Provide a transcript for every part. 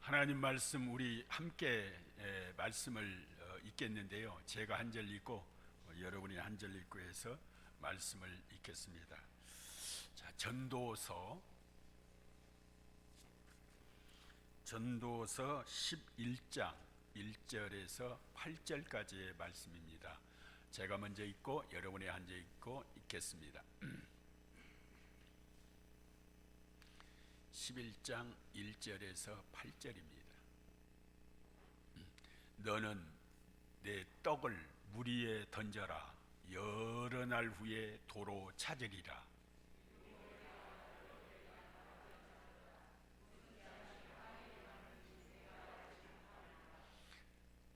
하나님 말씀 우리 함께 말씀을 읽겠는데요. 제가 한 절 읽고 여러분이 한 절 읽고 해서 말씀을 읽겠습니다. 자, 전도서 11장 1절에서 8절까지의 말씀입니다. 제가 먼저 읽고 여러분이 한 절 읽고 읽겠습니다. 11장 1절에서 8절입니다. 너는 내 떡을 물 위에 던져라. 여러 날 후에 도로 찾으리라.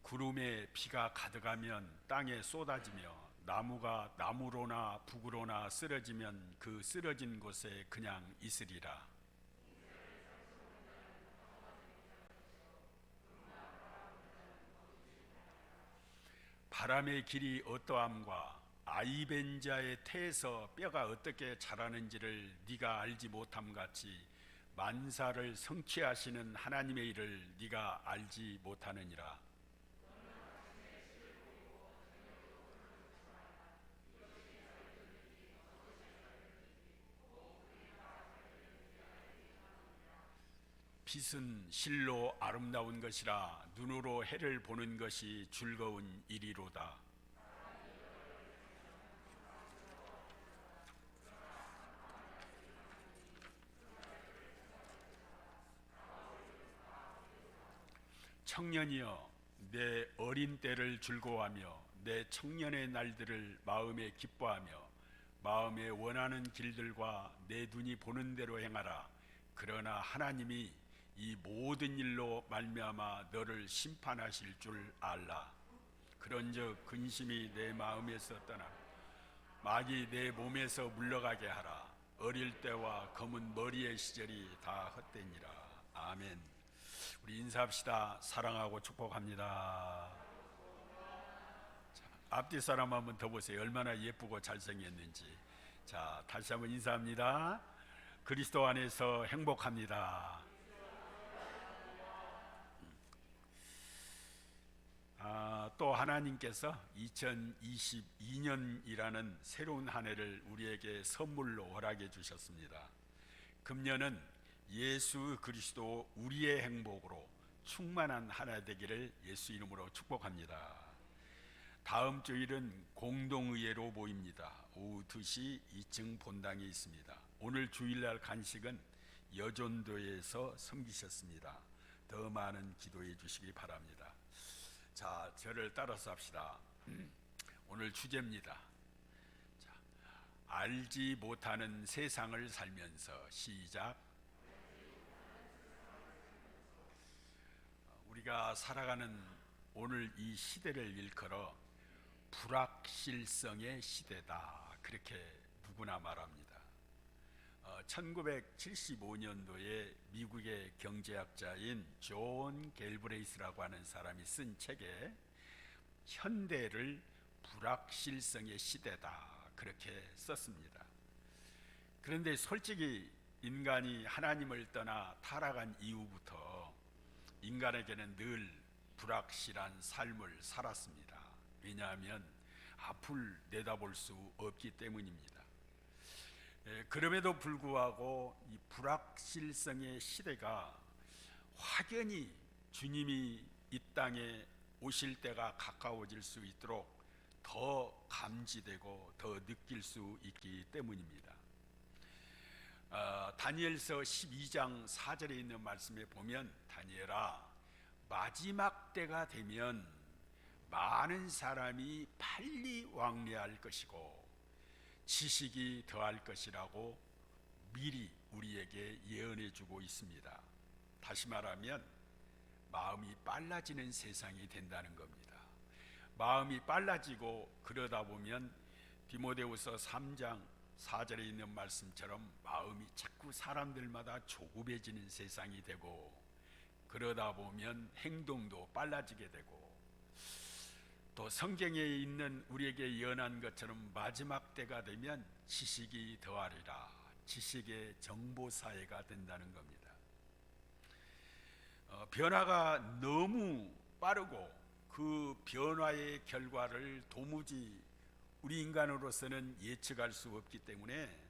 구름에 비가 가득하면 땅에 쏟아지며 나무가 나무로나 북으로나 쓰러지면 그 쓰러진 곳에 그냥 있으리라. 바람의 길이 어떠함과 아이벤자의 태에서 뼈가 어떻게 자라는지를 네가 알지 못함 같이 만사를 성취하시는 하나님의 일을 네가 알지 못하느니라. 빛은 실로 아름다운 것이라 눈으로 해를 보는 것이 즐거운 일이로다. 청년이여, 내 어린 때를 즐거워하며 내 청년의 날들을 마음에 기뻐하며 마음에 원하는 길들과 내 눈이 보는 대로 행하라. 그러나 하나님이 이 모든 일로 말미암아 너를 심판하실 줄 알라. 그런즉 근심이 내 마음에서 떠나 막이 내 몸에서 물러가게 하라. 어릴 때와 검은 머리의 시절이 다 헛되니라. 아멘. 우리 인사합시다. 사랑하고 축복합니다. 자, 앞뒤 사람 한번 더 보세요. 얼마나 예쁘고 잘생겼는지. 자, 다시 한번 인사합니다. 그리스도 안에서 행복합니다. 또 하나님께서 2022년이라는 새로운 한 해를 우리에게 선물로 허락해 주셨습니다. 금년은 예수 그리스도 우리의 행복으로 충만한 한 해 되기를 예수 이름으로 축복합니다. 다음 주일은 공동의회로 모입니다. 오후 2시 2층 본당이 있습니다. 오늘 주일날 간식은 여전도에서 섬기셨습니다. 더 많은 기도해 주시기 바랍니다. 자, 저를 따라서 합시다. 오늘 주제입니다. 자, 알지 못하는 세상을 살면서. 시작. 우리가 살아가는 오늘 이 시대를 일컬어 불확실성의 시대다, 그렇게 누구나 말합니다. 1975년도에 미국의 경제학자인 존 갤브레이스라고 하는 사람이 쓴 책에 현대를 불확실성의 시대다, 그렇게 썼습니다. 그런데 솔직히 인간이 하나님을 떠나 타락한 이후부터 인간에게는 늘 불확실한 삶을 살았습니다. 왜냐하면 앞을 내다볼 수 없기 때문입니다. 그럼에도 불구하고 이 불확실성의 시대가 확연히 주님이 이 땅에 오실 때가 가까워질 수 있도록 더 감지되고 더 느낄 수 있기 때문입니다. 다니엘서 12장 4절에 있는 말씀에 보면, 다니엘아, 마지막 때가 되면 많은 사람이 빨리 왕래할 것이고 지식이 더할 것이라고 미리 우리에게 예언해 주고 있습니다. 다시 말하면 마음이 빨라지는 세상이 된다는 겁니다. 마음이 빨라지고 그러다 보면 디모데후서 3장 4절에 있는 말씀처럼 마음이 자꾸 사람들마다 조급해지는 세상이 되고, 그러다 보면 행동도 빨라지게 되고, 또 성경에 있는 우리에게 예언한 것처럼 마지막 때가 되면 지식이 더하리라, 지식의 정보사회가 된다는 겁니다. 변화가 너무 빠르고 그 변화의 결과를 도무지 우리 인간으로서는 예측할 수 없기 때문에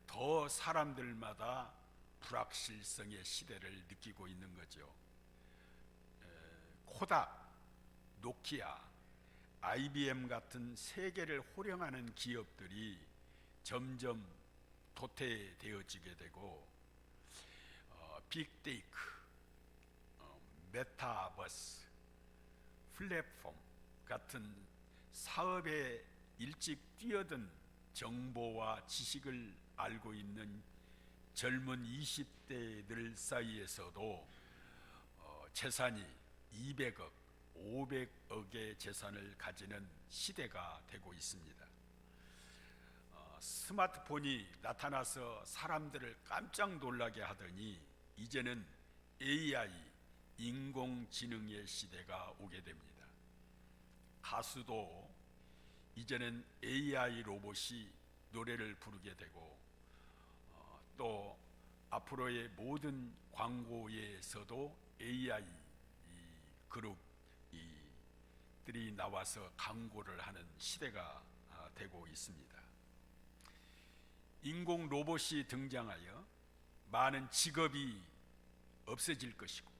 더 사람들마다 불확실성의 시대를 느끼고 있는 거죠. 코닥, 노키아, IBM 같은 세계를 호령하는 기업들이 점점 도태되어지게 되고 빅데이터, 메타버스, 플랫폼 같은 사업에 일찍 뛰어든 정보와 지식을 알고 있는 젊은 20대들 사이에서도 재산이 200억, 500억의 재산을 가지는 시대가 되고 있습니다. 스마트폰이 나타나서 사람들을 깜짝 놀라게 하더니 이제는 AI, 인공지능의 시대가 오게 됩니다. 가수도 이제는 AI 로봇이 노래를 부르게 되고 또 앞으로의 모든 광고에서도 AI 그룹들이 나와서 광고를 하는 시대가 되고 있습니다. 인공 로봇이 등장하여 많은 직업이 없어질 것이고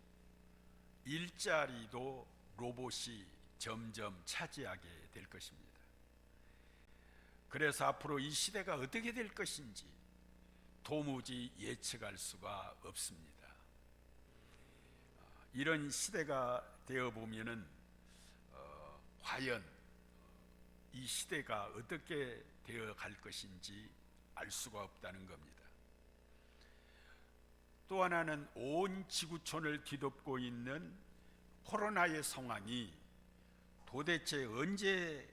일자리도 로봇이 점점 차지하게 될 것입니다. 그래서 앞으로 이 시대가 어떻게 될 것인지 도무지 예측할 수가 없습니다. 이런 시대가 되어 보면은 과연 이 시대가 어떻게 되어 갈 것인지 알 수가 없다는 겁니다. 또 하나는 온 지구촌을 뒤덮고 있는 코로나의 상황이 도대체 언제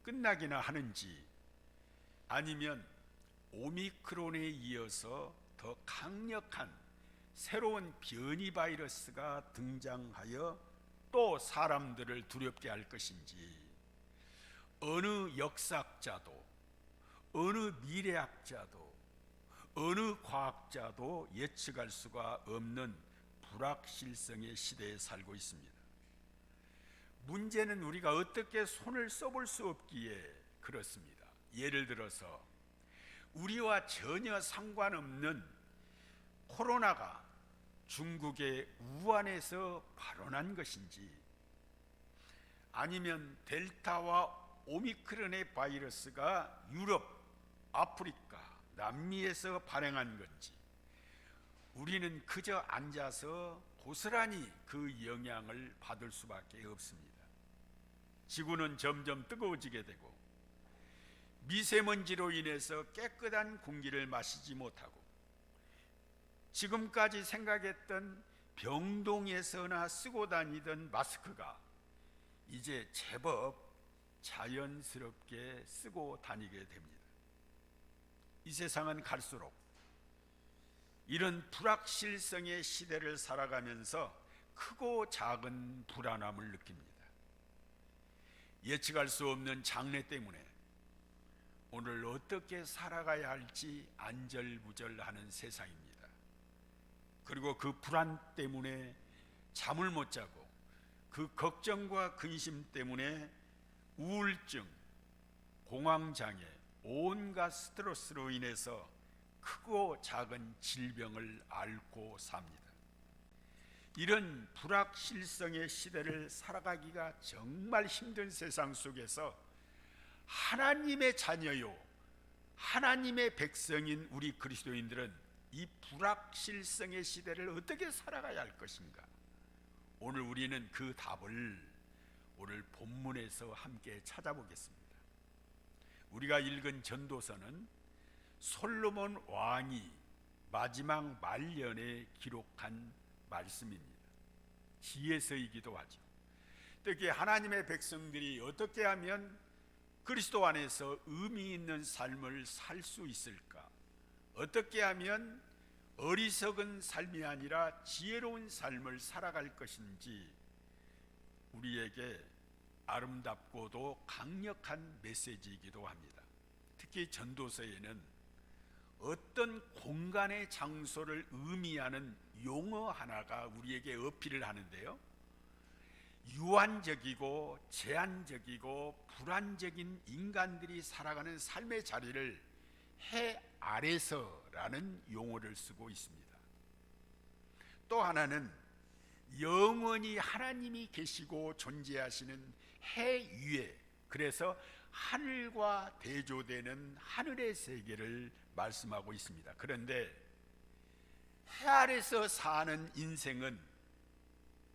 끝나기나 하는지, 아니면 오미크론에 이어서 더 강력한 새로운 변이 바이러스가 등장하여 또 사람들을 두렵게 할 것인지, 어느 역사학자도 어느 미래학자도 어느 과학자도 예측할 수가 없는 불확실성의 시대에 살고 있습니다. 문제는 우리가 어떻게 손을 써볼 수 없기에 그렇습니다. 예를 들어서 우리와 전혀 상관없는 코로나가 중국의 우한에서 발원한 것인지, 아니면 델타와 오미크론의 바이러스가 유럽, 아프리카, 남미에서 발행한 건지, 우리는 그저 앉아서 고스란히 그 영향을 받을 수밖에 없습니다. 지구는 점점 뜨거워지게 되고 미세먼지로 인해서 깨끗한 공기를 마시지 못하고 지금까지 생각했던 병동에서나 쓰고 다니던 마스크가 이제 제법 자연스럽게 쓰고 다니게 됩니다. 이 세상은 갈수록 이런 불확실성의 시대를 살아가면서 크고 작은 불안함을 느낍니다. 예측할 수 없는 장래 때문에 오늘 어떻게 살아가야 할지 안절부절하는 세상입니다. 그리고 그 불안 때문에 잠을 못 자고 그 걱정과 근심 때문에 우울증, 공황장애, 온갖 스트레스로 인해서 크고 작은 질병을 앓고 삽니다. 이런 불확실성의 시대를 살아가기가 정말 힘든 세상 속에서 하나님의 자녀요, 하나님의 백성인 우리 그리스도인들은 이 불확실성의 시대를 어떻게 살아가야 할 것인가? 오늘 우리는 그 답을 오늘 본문에서 함께 찾아보겠습니다. 우리가 읽은 전도서는 솔로몬 왕이 마지막 말년에 기록한 말씀입니다. 지혜서이기도 하죠. 특히 하나님의 백성들이 어떻게 하면 그리스도 안에서 의미 있는 삶을 살 수 있을까? 어떻게 하면 어리석은 삶이 아니라 지혜로운 삶을 살아갈 것인지 우리에게 아름답고도 강력한 메시지이기도 합니다. 특히 전도서에는 어떤 공간의 장소를 의미하는 용어 하나가 우리에게 어필을 하는데요. 유한적이고 제한적이고 불안적인 인간들이 살아가는 삶의 자리를 해 아래서라는 용어를 쓰고 있습니다. 또 하나는 영원히 하나님이 계시고 존재하시는 해 위에, 그래서 하늘과 대조되는 하늘의 세계를 말씀하고 있습니다. 그런데 해 아래서 사는 인생은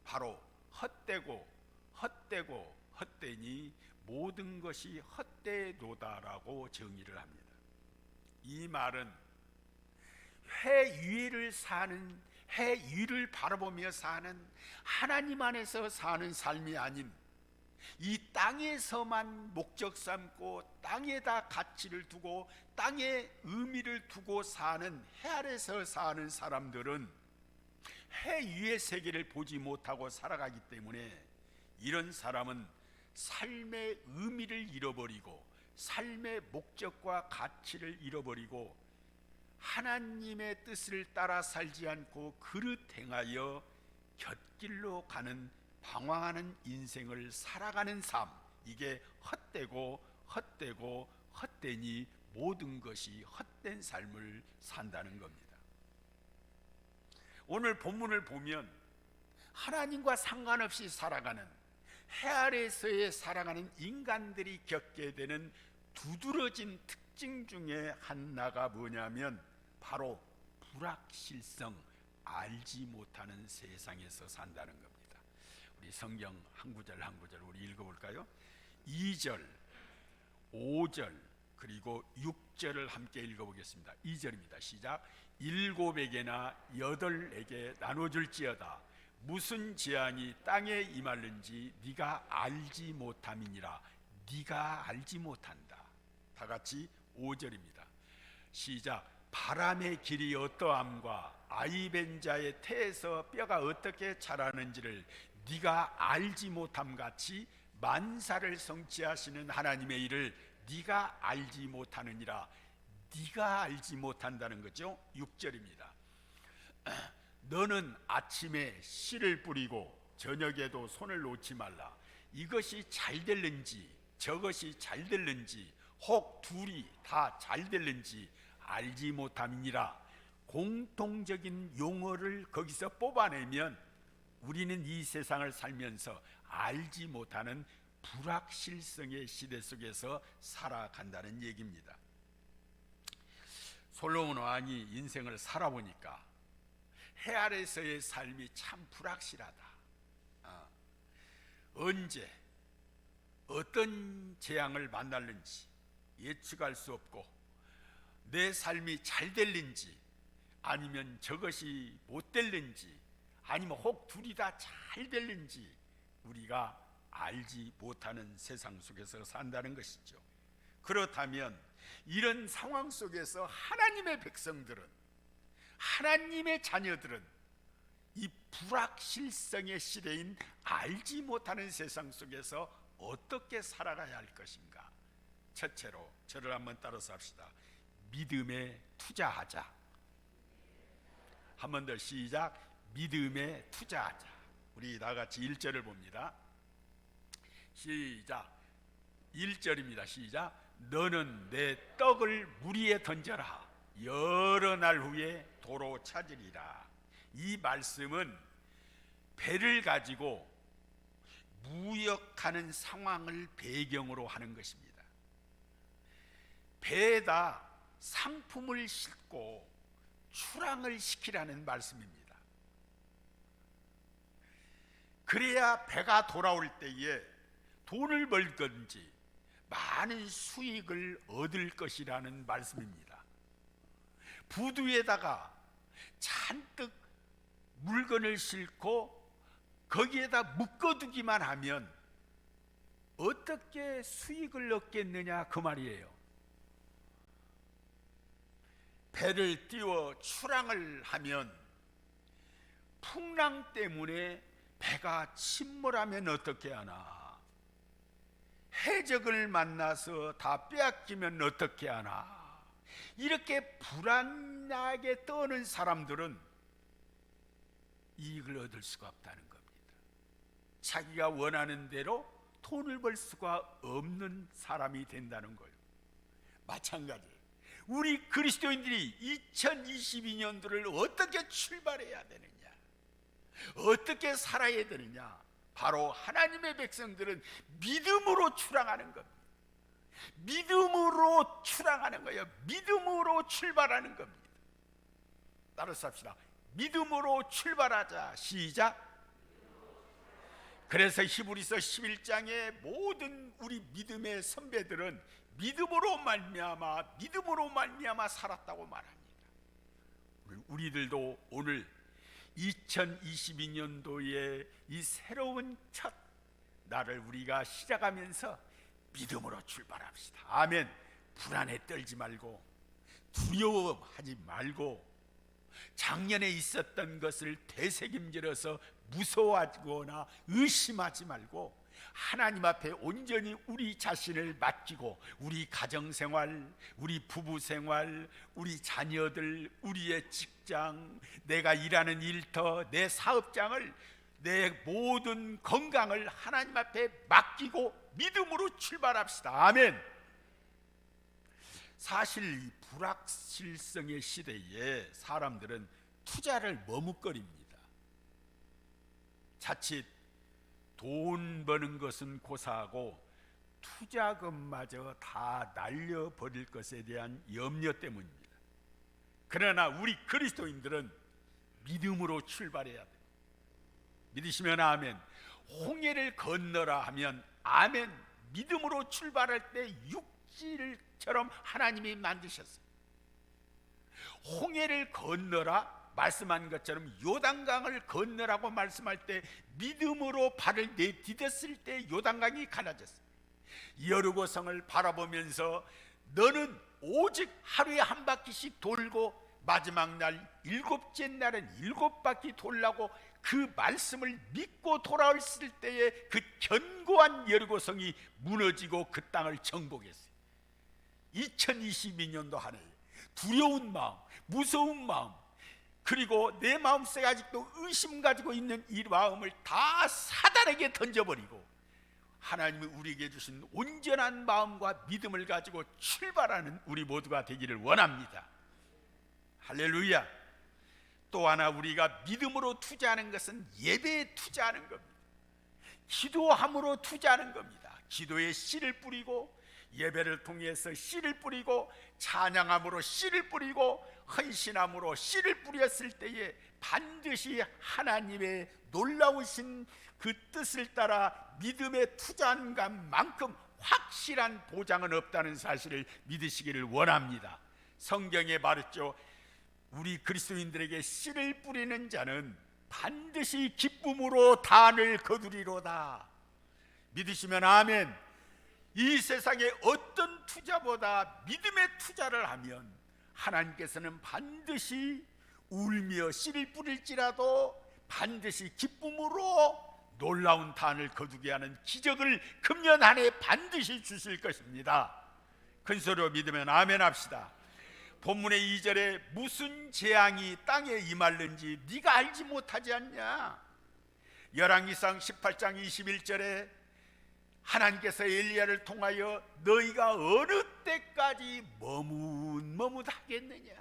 바로 헛되고 헛되니 모든 것이 헛되도다라고 정의를 합니다. 이 말은 해 위를 바라보며 사는, 하나님 안에서 사는 삶이 아닌 이 땅에서만 목적 삼고 땅에다 가치를 두고 땅에 의미를 두고 사는, 해 아래서 사는 사람들은 해 위의 세계를 보지 못하고 살아가기 때문에 이런 사람은 삶의 의미를 잃어버리고 삶의 목적과 가치를 잃어버리고 하나님의 뜻을 따라 살지 않고 그릇 행하여 곁길로 가는 방황하는 인생을 살아가는 삶, 이게 헛되니 모든 것이 헛된 삶을 산다는 겁니다. 오늘 본문을 보면 하나님과 상관없이 살아가는, 해 아래서에 살아가는 인간들이 겪게 되는 두드러진 특징 중에 하나가 뭐냐면 바로 불확실성, 알지 못하는 세상에서 산다는 겁니다. 우리 성경 한 구절 한 구절 우리 읽어볼까요? 2절, 5절 그리고 6절을 함께 읽어보겠습니다. 2절입니다. 시작. 일곱에게나 여덟에게 나눠줄지어다. 무슨 재앙이 땅에 임할는지 네가 알지 못함이니라. 네가 알지 못한다. 다 같이 5절입니다. 시작. 바람의 길이 어떠함과 아이 벤 자의 태에서 뼈가 어떻게 자라는지를 네가 알지 못함 같이 만사를 성취하시는 하나님의 일을 네가 알지 못하느니라. 네가 알지 못한다는 거죠. 6절입니다. 너는 아침에 씨를 뿌리고 저녁에도 손을 놓지 말라. 이것이 잘 될는지 저것이 잘 될는지 혹 둘이 다 잘 될는지 알지 못함이니라. 공통적인 용어를 거기서 뽑아내면 우리는 이 세상을 살면서 알지 못하는 불확실성의 시대 속에서 살아간다는 얘기입니다. 솔로몬 왕이 인생을 살아보니까 해 아래서의 삶이 참 불확실하다. 언제 어떤 재앙을 만날는지 예측할 수 없고 내 삶이 잘 될는지 아니면 저것이 못 될는지 아니면 혹 둘이 다 잘 될는지 우리가 알지 못하는 세상 속에서 산다는 것이죠. 그렇다면 이런 상황 속에서 하나님의 백성들은, 하나님의 자녀들은 이 불확실성의 시대인 알지 못하는 세상 속에서 어떻게 살아가야 할 것인가? 첫째로 저를 한번 따라서 합시다. 믿음에 투자하자. 한 번 더 시작. 믿음에 투자하자. 우리 다 같이 1절을 봅니다. 시작. 1절입니다. 시작. 너는 내 떡을 물 위에 던져라. 여러 날 후에 도로 찾으리라. 이 말씀은 배를 가지고 무역하는 상황을 배경으로 하는 것입니다. 배에다 상품을 싣고 출항을 시키라는 말씀입니다. 그래야 배가 돌아올 때에 돈을 벌든지 많은 수익을 얻을 것이라는 말씀입니다. 부두에다가 잔뜩 물건을 싣고 거기에다 묶어두기만 하면 어떻게 수익을 얻겠느냐 그 말이에요. 배를 띄워 출항을 하면 풍랑 때문에 배가 침몰하면 어떻게 하나, 해적을 만나서 다 빼앗기면 어떻게 하나, 이렇게 불안하게 떠는 사람들은 이익을 얻을 수가 없다는 겁니다. 자기가 원하는 대로 돈을 벌 수가 없는 사람이 된다는 거예요. 마찬가지, 우리 그리스도인들이 2022년도를 어떻게 출발해야 되느냐, 어떻게 살아야 되느냐, 바로 하나님의 백성들은 믿음으로 출항하는 겁니다. 믿음으로 출항하는 거예요. 믿음으로 출발하는 겁니다. 따라서 합시다. 믿음으로 출발하자. 시작. 그래서 히브리서 11장의 모든 우리 믿음의 선배들은 믿음으로 말미암아 살았다고 말합니다. 우리들도 오늘 2022년도에 이 새로운 첫 날을 우리가 시작하면서 믿음으로 출발합시다. 아멘. 불안에 떨지 말고, 두려워하지 말고, 작년에 있었던 것을 되새김질어서 무서워하거나 의심하지 말고 하나님 앞에 온전히 우리 자신을 맡기고, 우리 가정생활, 우리 부부생활, 우리 자녀들, 우리의 직장, 내가 일하는 일터, 내 사업장을, 내 모든 건강을 하나님 앞에 맡기고 믿음으로 출발합시다. 아멘. 사실 이 불확실성의 시대에 사람들은 투자를 머뭇거립니다. 자칫 돈 버는 것은 고사하고 투자금마저 다 날려버릴 것에 대한 염려 때문입니다. 그러나 우리 그리스도인들은 믿음으로 출발해야 돼요. 믿으시면 아멘. 홍해를 건너라 하면 아멘. 믿음으로 출발할 때 육지처럼 하나님이 만드셨어요. 홍해를 건너라 말씀한 것처럼 요단강을 건너라고 말씀할 때 믿음으로 발을 내디뎠을 때 요단강이 갈라졌어요. 여리고성을 바라보면서 너는 오직 하루에 한 바퀴씩 돌고 마지막 날 일곱째 날은 7바퀴 돌라고 그 말씀을 믿고 돌아왔을 때에 그 견고한 여리고성이 무너지고 그 땅을 정복했어요. 2022년도 한 해 두려운 마음, 무서운 마음, 그리고 내 마음속에 아직도 의심 가지고 있는 이 마음을 다 사단에게 던져버리고 하나님이 우리에게 주신 온전한 마음과 믿음을 가지고 출발하는 우리 모두가 되기를 원합니다. 할렐루야. 또 하나 우리가 믿음으로 투자하는 것은 예배에 투자하는 겁니다. 기도함으로 투자하는 겁니다. 기도에 씨를 뿌리고 예배를 통해서 씨를 뿌리고 찬양함으로 씨를 뿌리고 헌신함으로 씨를 뿌렸을 때에 반드시 하나님의 놀라우신 그 뜻을 따라 믿음에 투자한 것만큼 확실한 보장은 없다는 사실을 믿으시기를 원합니다. 성경에 말했죠. 우리 그리스도인들에게 씨를 뿌리는 자는 반드시 기쁨으로 단을 거두리로다. 믿으시면 아멘. 이 세상에 어떤 투자보다 믿음의 투자를 하면 하나님께서는 반드시 울며 씨를 뿌릴지라도 반드시 기쁨으로 놀라운 단을 거두게 하는 기적을 금년 한 해 반드시 주실 것입니다. 큰 소리로 믿으면 아멘 합시다. 본문의 2절에 무슨 재앙이 땅에 임할는지 네가 알지 못하지 않냐. 열왕기상 18장 21절에 하나님께서 엘리야를 통하여 너희가 어느 때까지 머뭇하겠느냐.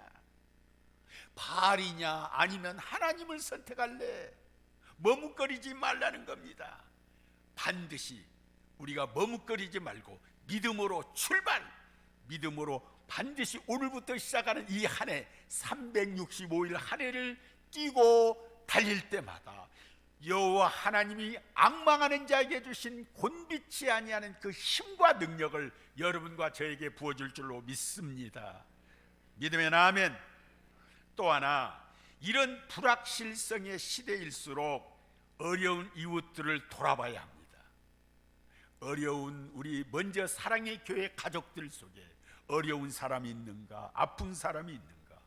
바알이냐 아니면 하나님을 선택할래? 머뭇거리지 말라는 겁니다. 반드시 우리가 머뭇거리지 말고 믿음으로 출발, 믿음으로 반드시 오늘부터 시작하는 이 한 해 365일 한 해를 뛰고 달릴 때마다 여호와 하나님이 앙망하는 자에게 주신 곤비치 아니하는 그 힘과 능력을 여러분과 저에게 부어줄 줄로 믿습니다. 믿으면 아멘. 또 하나, 이런 불확실성의 시대일수록 어려운 이웃들을 돌아봐야 합니다. 어려운 우리 먼저 사랑의 교회 가족들 속에 어려운 사람이 있는가, 아픈 사람이 있는가.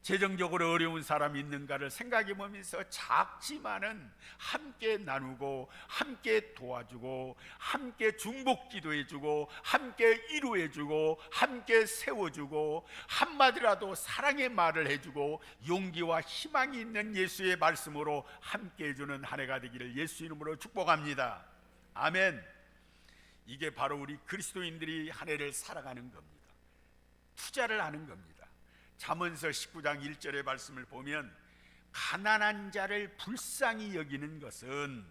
재정적으로 어려운 사람이 있는가를 생각해 보면서 작지만은 함께 나누고 함께 도와주고 함께 중보기도해 주고 함께 위로해 주고 함께 세워주고 한마디라도 사랑의 말을 해주고 용기와 희망이 있는 예수의 말씀으로 함께 해주는 한 해가 되기를 예수 이름으로 축복합니다. 아멘. 이게 바로 우리 그리스도인들이 한 해를 살아가는 겁니다. 투자를 하는 겁니다. 잠언서 19장 1절의 말씀을 보면 가난한 자를 불쌍히 여기는 것은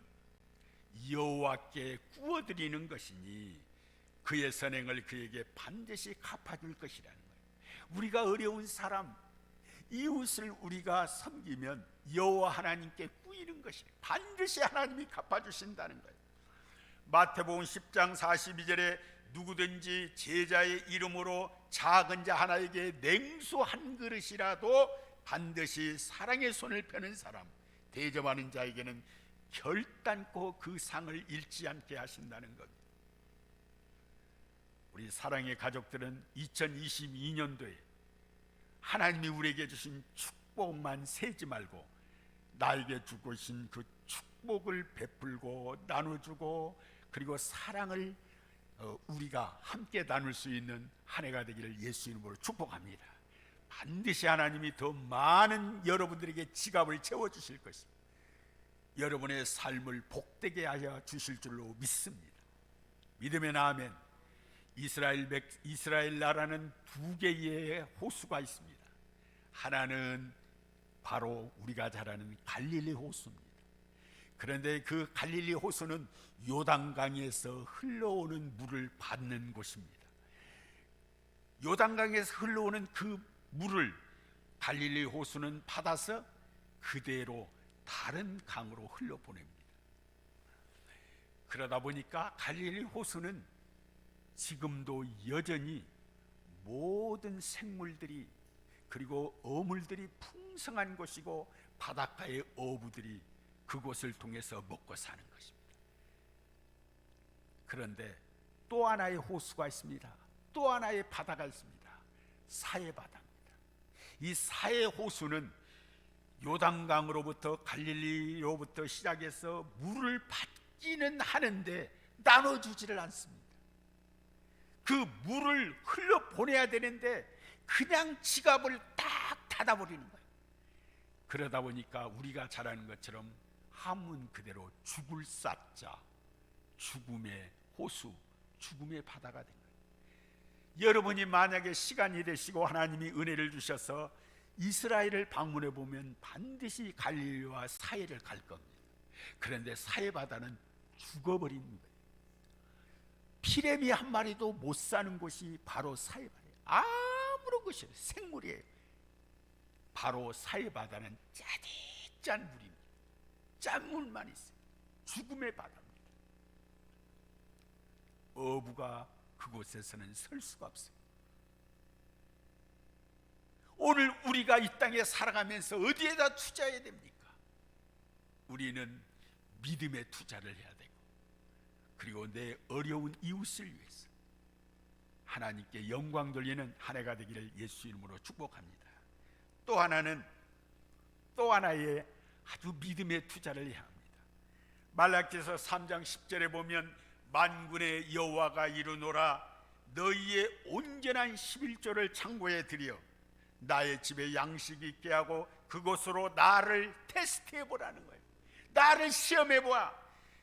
여호와께 구워드리는 것이니 그의 선행을 그에게 반드시 갚아줄 것이라는 거예요. 우리가 어려운 사람, 이웃을 우리가 섬기면 여호와 하나님께 구이는 것이 반드시 하나님이 갚아주신다는 거예요. 마태복음 10장 42절에 누구든지 제자의 이름으로 작은 자 하나에게 냉수 한 그릇이라도 반드시 사랑의 손을 펴는 사람, 대접하는 자에게는 결단코 그 상을 잃지 않게 하신다는 겁니다. 우리 사랑의 가족들은 2022년도에 하나님이 우리에게 주신 축복만 세지 말고 나에게 주고 계신 그 축복을 베풀고 나눠주고 그리고 사랑을 우리가 함께 나눌 수 있는 한 해가 되기를 예수 이름으로 축복합니다. 반드시 하나님이 더 많은 여러분들에게 지갑을 채워주실 것입니다. 여러분의 삶을 복되게 하여 주실 줄로 믿습니다. 믿으면 아멘. 이스라엘 나라는 두 개의 호수가 있습니다. 하나는 바로 우리가 잘 아는 갈릴리 호수입니다. 그런데 그 갈릴리 호수는 요단강에서 흘러오는 물을 받는 곳입니다. 요단강에서 흘러오는 그 물을 갈릴리 호수는 받아서 그대로 다른 강으로 흘려보냅니다. 그러다 보니까 갈릴리 호수는 지금도 여전히 모든 생물들이 그리고 어물들이 풍성한 곳이고 바닷가의 어부들이 그곳을 통해서 먹고 사는 것입니다. 그런데 또 하나의 호수가 있습니다. 또 하나의 바다가 있습니다. 사해바다입니다. 이 사해호수는 요단강으로부터 갈릴리로부터 시작해서 물을 받기는 하는데 나눠주지를 않습니다. 그 물을 흘려보내야 되는데 그냥 지갑을 딱 닫아버리는 거예요. 그러다 보니까 우리가 잘 아는 것처럼 한문 그대로 죽을 쌌자 죽음의 호수, 죽음의 바다가 된 거예요. 여러분이 만약에 시간이 되시고 하나님이 은혜를 주셔서 이스라엘을 방문해 보면 반드시 갈릴리와 사해를 갈 겁니다. 그런데 사해 바다는 죽어버린 거예요. 피레미 한 마리도 못 사는 곳이 바로 사해 바다예요. 아무런 것이 없어요. 생물이에요. 바로 사해 바다는 짜릿짠 물입니다. 짠물만 있어요. 죽음의 바다입니다. 어부가 그곳에서는 설 수가 없어요. 오늘 우리가 이 땅에 살아가면서 어디에다 투자해야 됩니까? 우리는 믿음의 투자를 해야 되고 그리고 내 어려운 이웃을 위해서 하나님께 영광 돌리는 한 해가 되기를 예수 이름으로 축복합니다. 또 하나의 아주 믿음의 투자를 해야 합니다. 말라기서 3장 10절에 보면 만군의 여호와가 이르노라 너희의 온전한 11조를 창고에 들여 나의 집에 양식이 있게 하고 그곳으로 나를 테스트해 보라는 거예요. 나를 시험해 보아.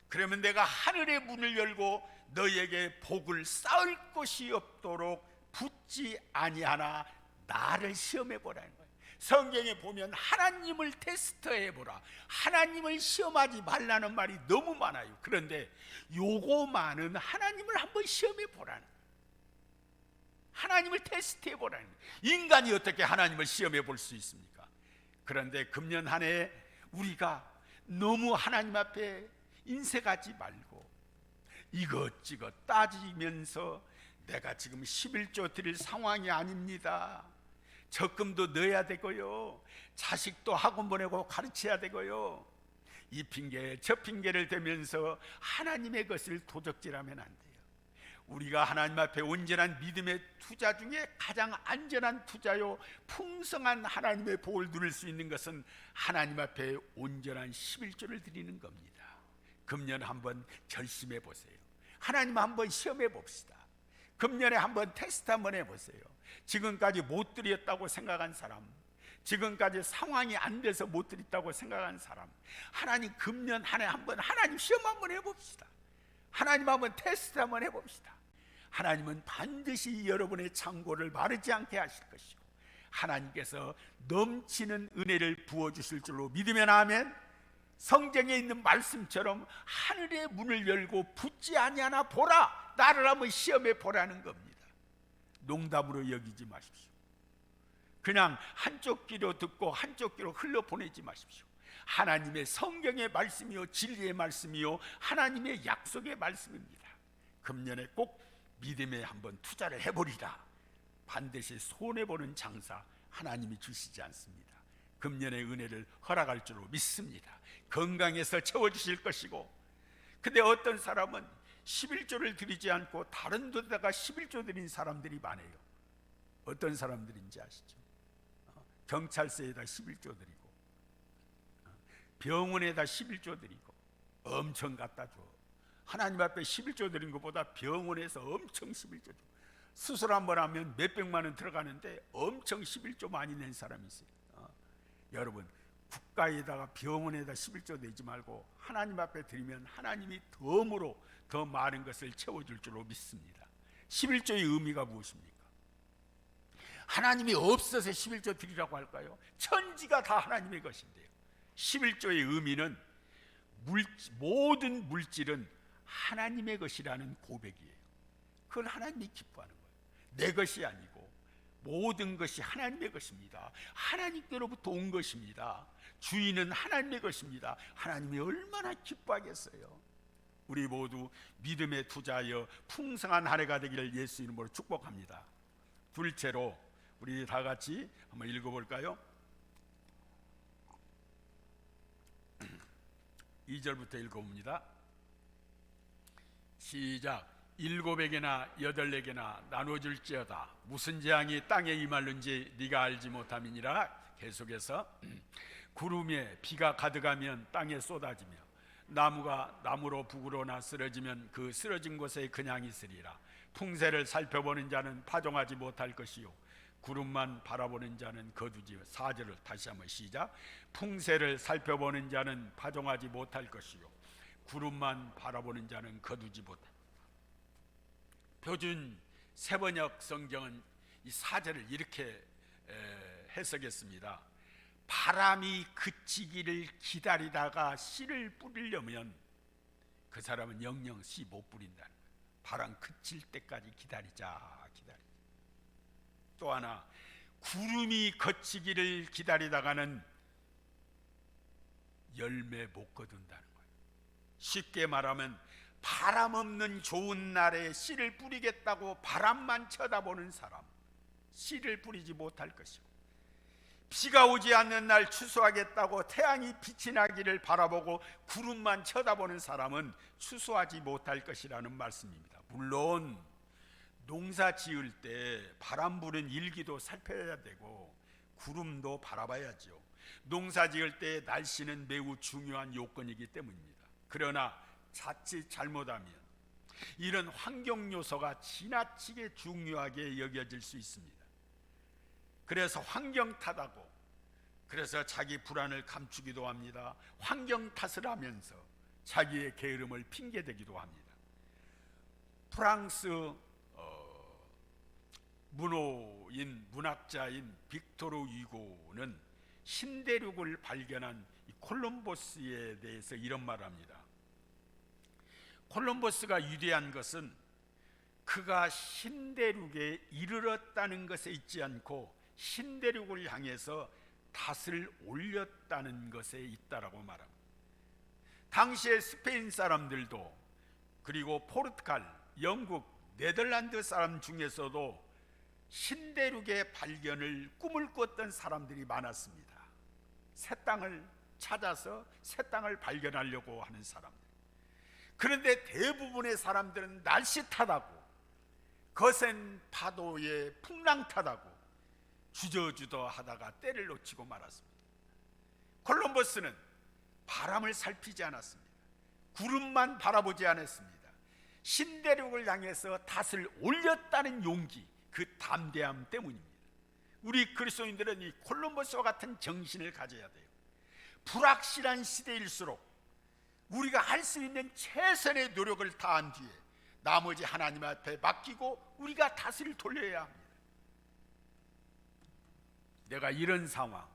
그러면 내가 하늘의 문을 열고 너희에게 복을 쌓을 곳이 없도록 붙지 아니하나 나를 시험해 보라는 거예요. 성경에 보면 하나님을 테스트해 보라, 하나님을 시험하지 말라는 말이 너무 많아요. 그런데 요거만은 하나님을 한번 시험해 보라는 거예요. 하나님을 테스트해 보라는 거예요. 인간이 어떻게 하나님을 시험해 볼 수 있습니까? 그런데 금년 한 해 우리가 너무 하나님 앞에 인색하지 말고 이것저것 따지면서 내가 지금 11조 드릴 상황이 아닙니다. 적금도 넣어야 되고요, 자식도 학원 보내고 가르쳐야 되고요, 이 핑계 저 핑계를 대면서 하나님의 것을 도적질하면 안 돼요. 우리가 하나님 앞에 온전한 믿음의 투자 중에 가장 안전한 투자요, 풍성한 하나님의 복을 누릴 수 있는 것은 하나님 앞에 온전한 11조를 드리는 겁니다. 금년 한번 결심해 보세요. 하나님 한번 시험해 봅시다. 금년에 한번 테스트 한번 해보세요. 지금까지 못 드렸다고 생각한 사람, 지금까지 상황이 안 돼서 못 드렸다고 생각한 사람, 하나님 금년 한 해 한번 하나님 시험 한번 해봅시다. 하나님 한번 테스트 한번 해봅시다. 하나님은 반드시 여러분의 창고를 마르지 않게 하실 것이고, 하나님께서 넘치는 은혜를 부어주실 줄로 믿으면 아멘. 성경에 있는 말씀처럼 하늘의 문을 열고 붙지 아니하나 보라, 나를 한번 시험해 보라는 겁니다. 농담으로 여기지 마십시오. 그냥 한쪽 귀로 듣고 한쪽 귀로 흘려보내지 마십시오. 하나님의 성경의 말씀이요, 진리의 말씀이요, 하나님의 약속의 말씀입니다. 금년에 꼭 믿음에 한번 투자를 해보리라. 반드시 손해보는 장사 하나님이 주시지 않습니다. 금년의 은혜를 허락할 줄로 믿습니다. 건강해서 채워주실 것이고, 근데 어떤 사람은 11조를 드리지 않고 다른 데다가 11조 드린 사람들이 많아요. 어떤 사람들인지 아시죠? 경찰서에다 11조 드리고, 병원에다 11조 드리고, 엄청 갖다 줘. 하나님 앞에 11조 드린 것보다 병원에서 엄청 11조 줘. 수술 한번 하면 몇백만 원 들어가는데 엄청 11조 많이 낸 사람이 있어요. 여러분, 국가에다가 병원에다 11조 내지 말고 하나님 앞에 드리면 하나님이 덤으로 더 많은 것을 채워줄 줄로 믿습니다. 11조의 의미가 무엇입니까? 하나님이 없어서 11조 드리라고 할까요? 천지가 다 하나님의 것인데요. 11조의 의미는 모든 물질은 하나님의 것이라는 고백이에요. 그걸 하나님이 기뻐하는 거예요. 내 것이 아니고 모든 것이 하나님의 것입니다. 하나님께로부터 온 것입니다. 주인은 하나님의 것입니다. 하나님이 얼마나 기뻐하겠어요. 우리 모두 믿음에 투자하여 풍성한 한 해가 되기를 예수 이름으로 축복합니다. 둘째로 우리 다 같이 한번 읽어볼까요? 2절부터 읽어봅니다. 시작. 7에게나 8에게나 나눠줄지어다. 무슨 재앙이 땅에 임할는지 네가 알지 못함이니라. 계속해서 구름에 비가 가득하면 땅에 쏟아지며 나무가 나무로 북으로나 쓰러지면 그 쓰러진 곳에 그냥 있으리라. 풍세를 살펴보는 자는 파종하지 못할 것이요 구름만 바라보는 자는 거두지. 4절을 다시 한번 시작. 풍세를 살펴보는 자는 파종하지 못할 것이요 구름만 바라보는 자는 거두지 못할. 표준 세번역 성경은 이 4절을 이렇게 해석했습니다. 바람이 그치기를 기다리다가 씨를 뿌리려면 그 사람은 영영 씨 못 뿌린다는 거예요. 바람 그칠 때까지 기다리자. 또 하나, 구름이 거치기를 기다리다가는 열매 못 거둔다는 거예요. 쉽게 말하면 바람 없는 좋은 날에 씨를 뿌리겠다고 바람만 쳐다보는 사람, 씨를 뿌리지 못할 것이고, 비가 오지 않는 날 추수하겠다고 태양이 빛이 나기를 바라보고 구름만 쳐다보는 사람은 추수하지 못할 것이라는 말씀입니다. 물론 농사 지을 때 바람 부는 일기도 살펴야 되고 구름도 바라봐야죠. 농사 지을 때 날씨는 매우 중요한 요건이기 때문입니다. 그러나 자칫 잘못하면 이런 환경 요소가 지나치게 중요하게 여겨질 수 있습니다. 그래서 환경 탓하고, 그래서 자기 불안을 감추기도 합니다. 환경 탓을 하면서 자기의 게으름을 핑계대기도 합니다. 프랑스 문학자인 빅토르 위고는 신대륙을 발견한 콜럼버스에 대해서 이런 말을 합니다. 콜럼버스가 위대한 것은 그가 신대륙에 이르렀다는 것에 있지 않고 신대륙을 향해서 닷을 올렸다는 것에 있다라고 말합니다. 당시에 스페인 사람들도, 그리고 포르투갈, 영국, 네덜란드 사람 중에서도 신대륙의 발견을 꿈을 꿨던 사람들이 많았습니다. 새 땅을 찾아서 새 땅을 발견하려고 하는 사람들. 그런데 대부분의 사람들은 날씨 탓하고 거센 파도에 풍랑타다고 주저주저 하다가 때를 놓치고 말았습니다. 콜럼버스는 바람을 살피지 않았습니다. 구름만 바라보지 않았습니다. 신대륙을 향해서 닷을 올렸다는 용기, 그 담대함 때문입니다. 우리 그리스도인들은 이 콜럼버스와 같은 정신을 가져야 돼요. 불확실한 시대일수록 우리가 할 수 있는 최선의 노력을 다한 뒤에 나머지 하나님 앞에 맡기고 우리가 닷을 돌려야 합니다. 내가 이런 상황,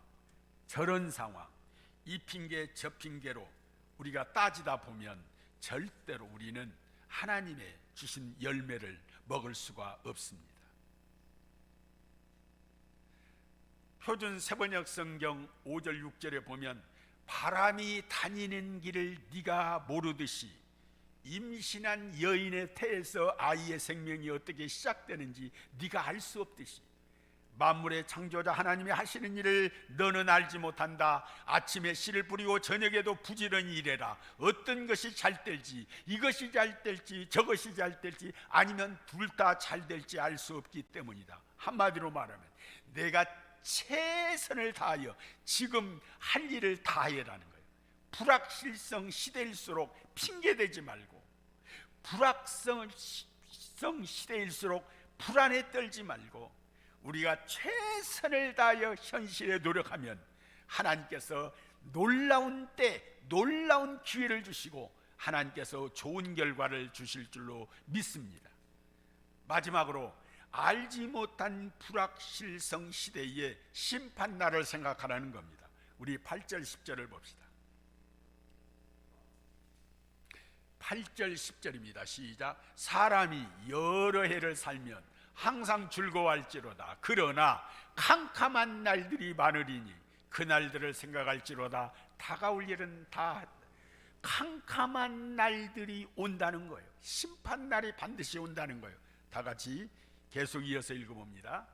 저런 상황, 이 핑계 저 핑계로 우리가 따지다 보면 절대로 우리는 하나님의 주신 열매를 먹을 수가 없습니다. 표준 세번역 성경 5절 6절에 보면 바람이 다니는 길을 네가 모르듯이 임신한 여인의 태에서 아이의 생명이 어떻게 시작되는지 네가 알 수 없듯이 만물의 창조자 하나님이 하시는 일을 너는 알지 못한다. 아침에 씨를 뿌리고 저녁에도 부지런히 일해라. 어떤 것이 잘 될지, 이것이 잘 될지 저것이 잘 될지 아니면 둘 다 잘 될지 알 수 없기 때문이다. 한마디로 말하면 내가 최선을 다하여 지금 할 일을 다해라는 거예요. 불확실성 시대일수록 핑계대지 말고, 불확실성 시대일수록 불안에 떨지 말고 우리가 최선을 다하여 현실에 노력하면 하나님께서 놀라운 때, 놀라운 기회를 주시고 하나님께서 좋은 결과를 주실 줄로 믿습니다. 마지막으로 알지 못한 불확실성 시대의 심판날을 생각하라는 겁니다. 우리 8절 10절을 봅시다. 8절 10절입니다. 시작. 사람이 여러 해를 살면 항상 즐거워할지로다. 그러나 캄캄한 날들이 많으리니 그 날들을 생각할지로다. 다가올 일은 다 캄캄한 날들이 온다는 거예요. 심판날이 반드시 온다는 거예요. 다 같이 계속 이어서 읽어봅니다.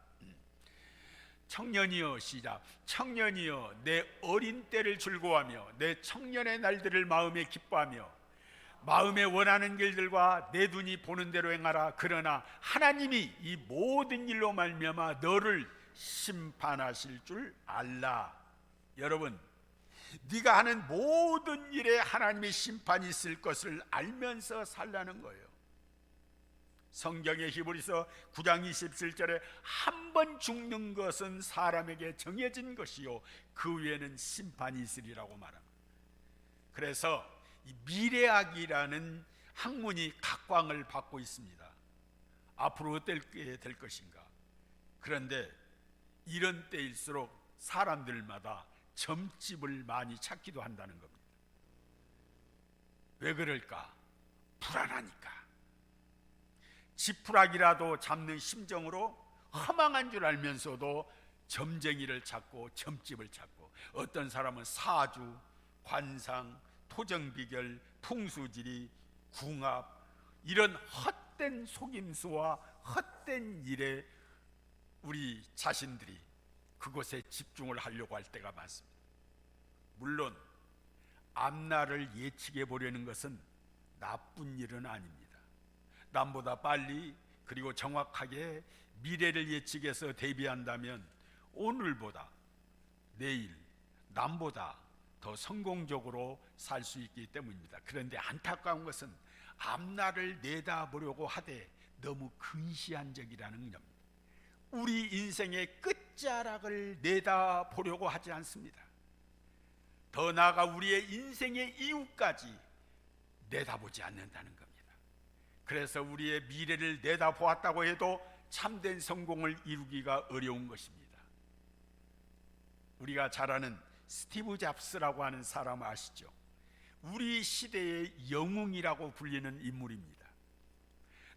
청년이여, 시작. 청년이여, 내 어린 때를 즐거워하며 내 청년의 날들을 마음에 기뻐하며 마음에 원하는 길들과 내 눈이 보는 대로 행하라. 그러나 하나님이 이 모든 일로 말미암아 너를 심판하실 줄 알라. 여러분, 네가 하는 모든 일에 하나님의 심판이 있을 것을 알면서 살라는 거예요. 성경의 히브리서 9장 27절에 한 번 죽는 것은 사람에게 정해진 것이요 그 위에는 심판이 있으리라고 말합니다. 그래서 이 미래학이라는 학문이 각광을 받고 있습니다. 앞으로 어떻게 될 것인가. 그런데 이런 때일수록 사람들마다 점집을 많이 찾기도 한다는 겁니다. 왜 그럴까? 불안하니까. 지푸라기라도 잡는 심정으로 허망한 줄 알면서도 점쟁이를 찾고 점집을 찾고, 어떤 사람은 사주, 관상, 토정비결, 풍수지리, 궁합, 이런 헛된 속임수와 헛된 일에 우리 자신들이 그곳에 집중을 하려고 할 때가 많습니다. 물론 앞날을 예측해 보려는 것은 나쁜 일은 아닙니다. 남보다 빨리 그리고 정확하게 미래를 예측해서 대비한다면 오늘보다 내일 남보다 더 성공적으로 살 수 있기 때문입니다. 그런데 안타까운 것은 앞날을 내다보려고 하되 너무 근시안적이라는 겁니다. 우리 인생의 끝자락을 내다보려고 하지 않습니다. 더 나아가 우리의 인생의 이후까지 내다보지 않는다는 겁니다. 그래서 우리의 미래를 내다보았다고 해도 참된 성공을 이루기가 어려운 것입니다. 우리가 잘 아는 스티브 잡스라고 하는 사람 아시죠? 우리 시대의 영웅이라고 불리는 인물입니다.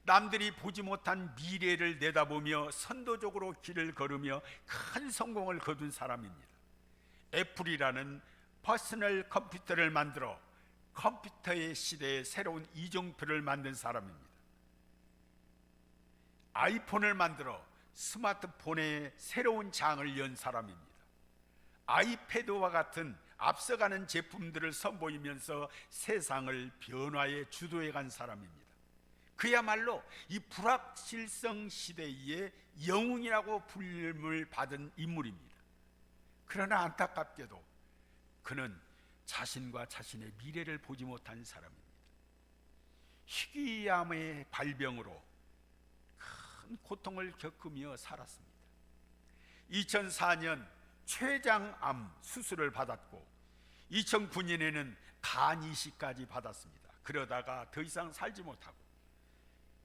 남들이 보지 못한 미래를 내다보며 선도적으로 길을 걸으며 큰 성공을 거둔 사람입니다. 애플이라는 퍼스널 컴퓨터를 만들어 컴퓨터의 시대에 새로운 이정표를 만든 사람입니다. 아이폰을 만들어 스마트폰의 새로운 장을 연 사람입니다. 아이패드와 같은 앞서가는 제품들을 선보이면서 세상을 변화에 주도해 간 사람입니다. 그야말로 이 불확실성 시대의 영웅이라고 불림을 받은 인물입니다. 그러나 안타깝게도 그는 자신과 자신의 미래를 보지 못한 사람입니다. 희귀암의 발병으로 큰 고통을 겪으며 살았습니다. 2004년 췌장암 수술을 받았고 2009년에는 간 이식까지 받았습니다. 그러다가 더 이상 살지 못하고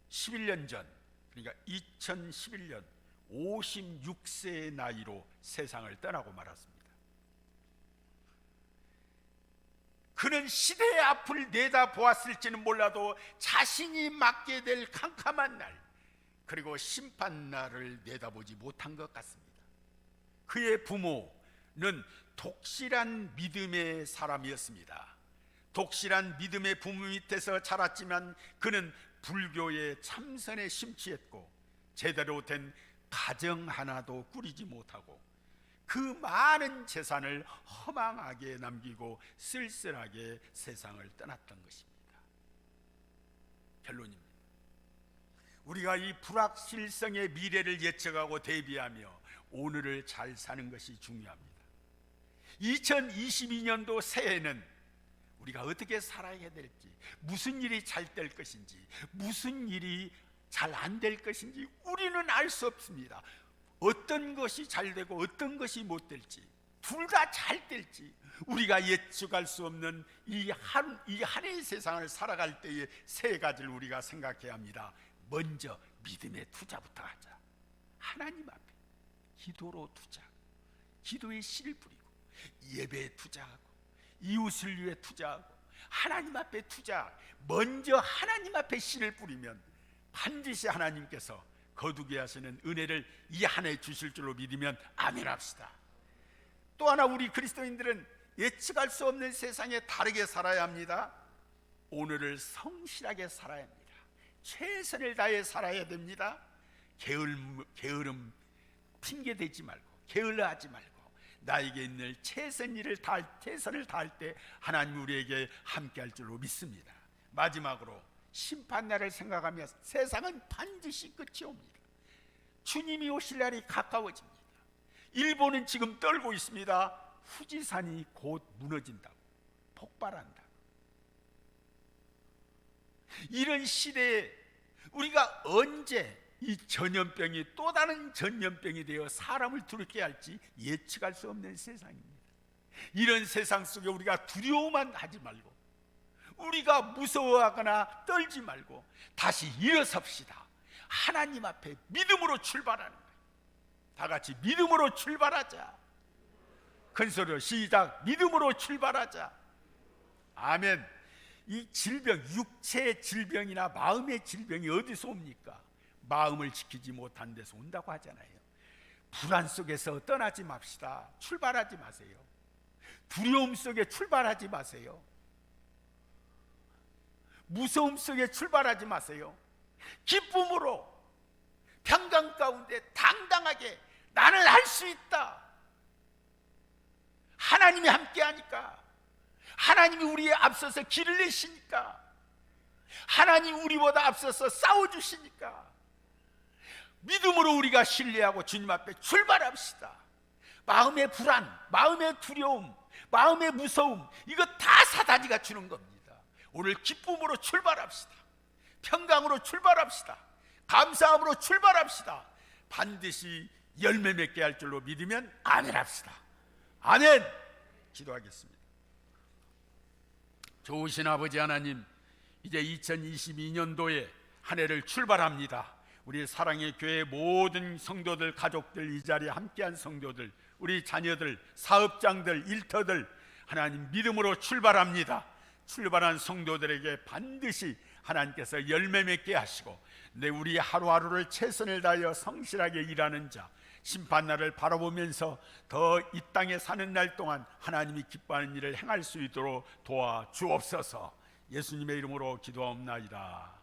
11년 전, 그러니까 2011년 56세의 나이로 세상을 떠나고 말았습니다. 그는 시대의 앞을 내다보았을지는 몰라도 자신이 맞게 될 캄캄한 날, 그리고 심판날을 내다보지 못한 것 같습니다. 그의 부모는 독실한 믿음의 사람이었습니다. 독실한 믿음의 부모 밑에서 자랐지만 그는 불교의 참선에 심취했고 제대로 된 가정 하나도 꾸리지 못하고 그 많은 재산을 허망하게 남기고 쓸쓸하게 세상을 떠났던 것입니다. 결론입니다. 우리가 이 불확실성의 미래를 예측하고 대비하며 오늘을 잘 사는 것이 중요합니다. 2022년도 새해는 우리가 어떻게 살아야 될지, 무슨 일이 잘 될 것인지, 무슨 일이 잘 안 될 것인지 우리는 알 수 없습니다. 어떤 것이 잘 되고 어떤 것이 못 될지, 둘 다 잘 될지 우리가 예측할 수 없는 이 한 해의 세상을 살아갈 때의 세 가지를 우리가 생각해야 합니다. 먼저 믿음의 투자부터 하자. 하나님 앞에 기도로 투자, 기도의 씨를 뿌리고 예배에 투자하고 이웃을 위해 투자하고 하나님 앞에 투자. 먼저 하나님 앞에 씨를 뿌리면 반드시 하나님께서 거두게 하시는 은혜를 이 한 해 주실 줄로 믿으면 아멘 합시다. 또 하나, 우리 그리스도인들은 예측할 수 없는 세상에 다르게 살아야 합니다. 오늘을 성실하게 살아야 합니다. 최선을 다해 살아야 됩니다. 게으름 핑계대지 말고 게을러하지 말고 나에게 있는 최선을 다할 때 하나님 우리에게 함께할 줄로 믿습니다. 마지막으로 심판날을 생각하며 세상은 반드시 끝이 옵니다. 주님이 오실 날이 가까워집니다. 일본은 지금 떨고 있습니다. 후지산이 곧 무너진다고, 폭발한다. 이런 시대에 우리가 언제 이 전염병이 또 다른 전염병이 되어 사람을 두렵게 할지 예측할 수 없는 세상입니다. 이런 세상 속에 우리가 두려워만 하지 말고, 우리가 무서워하거나 떨지 말고 다시 일어섭시다. 하나님 앞에 믿음으로 출발하는 거예요. 다 같이 믿음으로 출발하자. 큰 소리로 시작. 믿음으로 출발하자. 아멘. 이 질병, 육체의 질병이나 마음의 질병이 어디서 옵니까? 마음을 지키지 못한 데서 온다고 하잖아요. 불안 속에서 떠나지 맙시다. 출발하지 마세요. 두려움 속에 출발하지 마세요. 무서움 속에 출발하지 마세요. 기쁨으로 평강 가운데 당당하게 나는 할 수 있다. 하나님이 함께하니까, 하나님이 우리에 앞서서 길을 내시니까, 하나님 우리보다 앞서서 싸워주시니까 믿음으로 우리가 신뢰하고 주님 앞에 출발합시다. 마음의 불안, 마음의 두려움, 마음의 무서움, 이거 다 사단이가 주는 겁니다. 오늘 기쁨으로 출발합시다. 평강으로 출발합시다. 감사함으로 출발합시다. 반드시 열매 맺게 할 줄로 믿으면 아멘 합시다. 아멘. 기도하겠습니다. 좋으신 아버지 하나님, 이제 2022년도에 한 해를 출발합니다. 우리 사랑의 교회 모든 성도들, 가족들, 이 자리에 함께한 성도들, 우리 자녀들, 사업장들, 일터들, 하나님 믿음으로 출발합니다. 출발한 성도들에게 반드시 하나님께서 열매 맺게 하시고, 우리 하루하루를 최선을 다하여 성실하게 일하는 자, 심판날을 바라보면서 더 이 땅에 사는 날 동안 하나님이 기뻐하는 일을 행할 수 있도록 도와주옵소서. 예수님의 이름으로 기도하옵나이다.